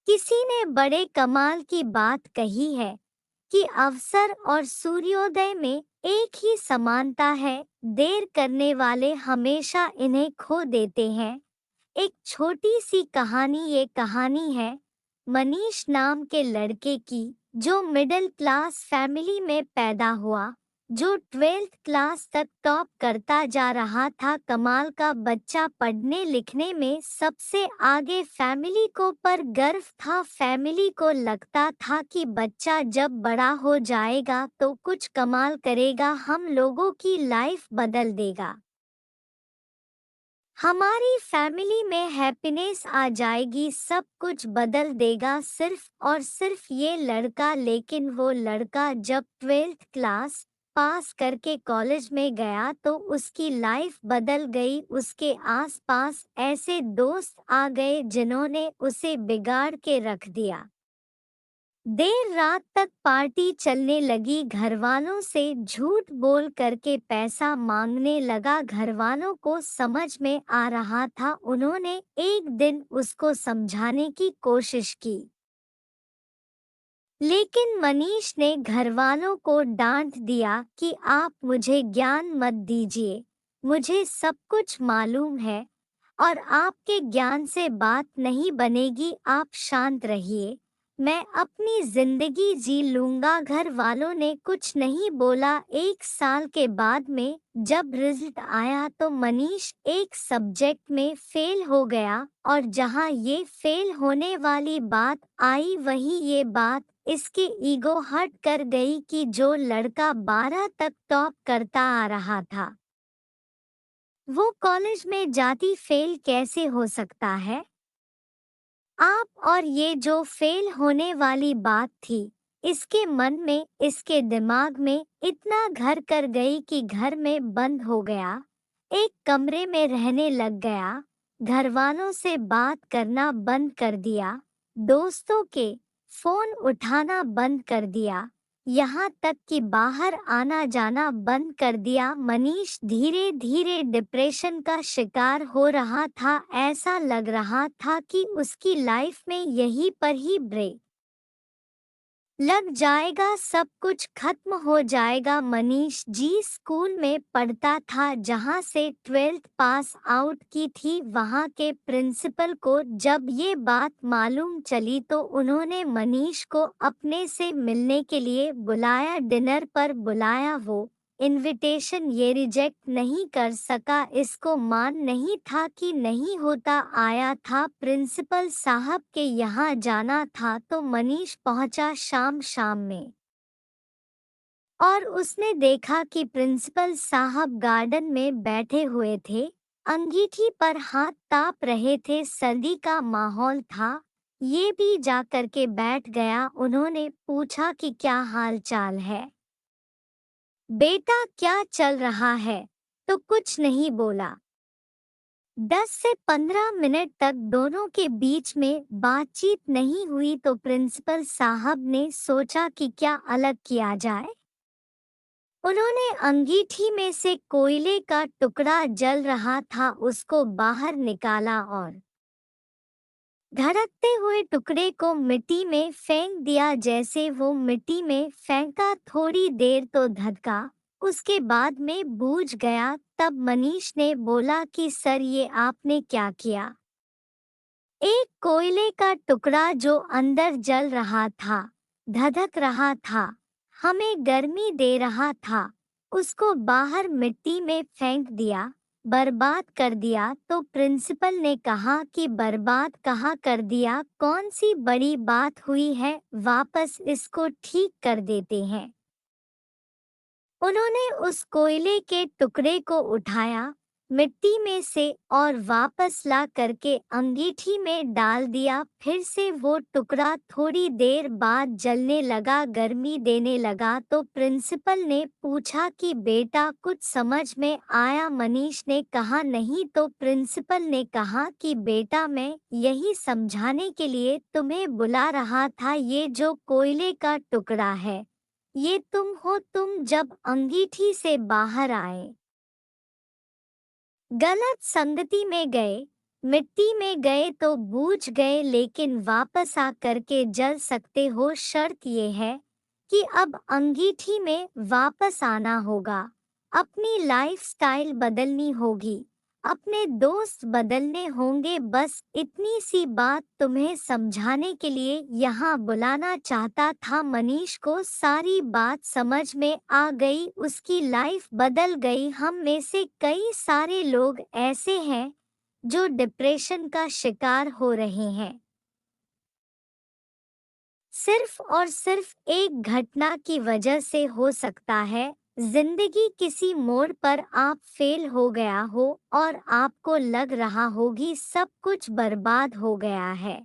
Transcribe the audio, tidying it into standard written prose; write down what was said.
किसी ने बड़े कमाल की बात कही है कि अवसर और सूर्योदय में एक ही समानता है। देर करने वाले हमेशा इन्हें खो देते हैं। एक छोटी सी कहानी, ये कहानी है मनीष नाम के लड़के की, जो मिडिल क्लास फैमिली में पैदा हुआ, जो 12th क्लास तक टॉप करता जा रहा था। कमाल का बच्चा, पढ़ने लिखने में सबसे आगे। फैमिली को पर गर्व था। फैमिली को लगता था कि बच्चा जब बड़ा हो जाएगा तो कुछ कमाल करेगा, हम लोगों की लाइफ बदल देगा, हमारी फैमिली में हैप्पीनेस आ जाएगी, सब कुछ बदल देगा। सिर्फ और सिर्फ ये लड़का। लेकिन वो लड़का जब 12th क्लास पास करके कॉलेज में गया तो उसकी लाइफ बदल गई। उसके आसपास ऐसे दोस्त आ गए जिन्होंने उसे बिगाड़ के रख दिया। देर रात तक पार्टी चलने लगी, घरवालों से झूठ बोल करके पैसा मांगने लगा। घरवालों को समझ में आ रहा था। उन्होंने एक दिन उसको समझाने की कोशिश की, लेकिन मनीष ने घरवालों को डांट दिया कि आप मुझे ज्ञान मत दीजिए, मुझे सब कुछ मालूम है और आपके ज्ञान से बात नहीं बनेगी, आप शांत रहिए, मैं अपनी जिंदगी जी लूंगा। घर वालों ने कुछ नहीं बोला। 1 साल के बाद में जब रिजल्ट आया तो मनीष एक सब्जेक्ट में फेल हो गया, और जहां ये फेल होने वाली बात आई वही ये बात इसके ईगो हर्ट कर गई कि जो लड़का 12 तक टॉप करता आ रहा था, वो कॉलेज में जाती फेल कैसे हो सकता है। आप और ये जो फेल होने वाली बात थी, इसके मन में, इसके दिमाग में इतना घर कर गई कि घर में बंद हो गया, एक कमरे में रहने लग गया, घर वालों से बात करना बंद कर दिया, दोस्तों के फोन उठाना बंद कर दिया, यहाँ तक कि बाहर आना जाना बंद कर दिया। मनीष धीरे धीरे डिप्रेशन का शिकार हो रहा था। ऐसा लग रहा था कि उसकी लाइफ में यहीं पर ही ब्रेक लग जाएगा, सब कुछ खत्म हो जाएगा। मनीष जी स्कूल में पढ़ता था जहां से 12th पास आउट की थी। वहां के प्रिंसिपल को जब ये बात मालूम चली तो उन्होंने मनीष को अपने से मिलने के लिए बुलाया, डिनर पर बुलाया। वो इनविटेशन ये रिजेक्ट नहीं कर सका, इसको मान नहीं था कि नहीं होता आया था। प्रिंसिपल साहब के यहाँ जाना था तो मनीष पहुंचा शाम शाम में, और उसने देखा कि प्रिंसिपल साहब गार्डन में बैठे हुए थे, अंगीठी पर हाथ ताप रहे थे, सर्दी का माहौल था। ये भी जा कर के बैठ गया। उन्होंने पूछा कि क्या हाल चाल है बेटा, क्या चल रहा है, तो कुछ नहीं बोला। 10 से 15 मिनट तक दोनों के बीच में बातचीत नहीं हुई तो प्रिंसिपल साहब ने सोचा कि क्या अलग किया जाए। उन्होंने अंगीठी में से कोयले का टुकड़ा जल रहा था, उसको बाहर निकाला और धड़कते हुए टुकड़े को मिट्टी में फेंक दिया। जैसे वो मिट्टी में फेंका, थोड़ी देर तो धधका, उसके बाद में बूझ गया। तब मनीष ने बोला कि सर, ये आपने क्या किया। एक कोयले का टुकड़ा जो अंदर जल रहा था, धधक रहा था, हमें गर्मी दे रहा था, उसको बाहर मिट्टी में फेंक दिया, बर्बाद कर दिया। तो प्रिंसिपल ने कहा कि बर्बाद कहाँ कर दिया, कौन सी बड़ी बात हुई है, वापस इसको ठीक कर देते हैं। उन्होंने उस कोयले के टुकड़े को उठाया मिट्टी में से और वापस ला करके अंगीठी में डाल दिया। फिर से वो टुकड़ा थोड़ी देर बाद जलने लगा, गर्मी देने लगा। तो प्रिंसिपल ने पूछा कि बेटा कुछ समझ में आया। मनीष ने कहा नहीं। तो प्रिंसिपल ने कहा कि बेटा, मैं यही समझाने के लिए तुम्हें बुला रहा था, ये जो कोयले का टुकड़ा है, ये तुम हो। तुम जब अंगीठी से बाहर आए, गलत संगति में गए, मिट्टी में गए तो बूझ गए लेकिन वापस आ करके जल सकते हो। शर्त ये है कि अब अंगीठी में वापस आना होगा। अपनी लाइफस्टाइल बदलनी होगी, अपने दोस्त बदलने होंगे। बस इतनी सी बात तुम्हें समझाने के लिए यहाँ बुलाना चाहता था। मनीष को सारी बात समझ में आ गई, उसकी लाइफ बदल गई। हम में से कई सारे लोग ऐसे हैं जो डिप्रेशन का शिकार हो रहे हैं, सिर्फ और सिर्फ एक घटना की वजह से। हो सकता है जिंदगी किसी मोड़ पर आप फेल हो गया हो और आपको लग रहा होगी सब कुछ बर्बाद हो गया है।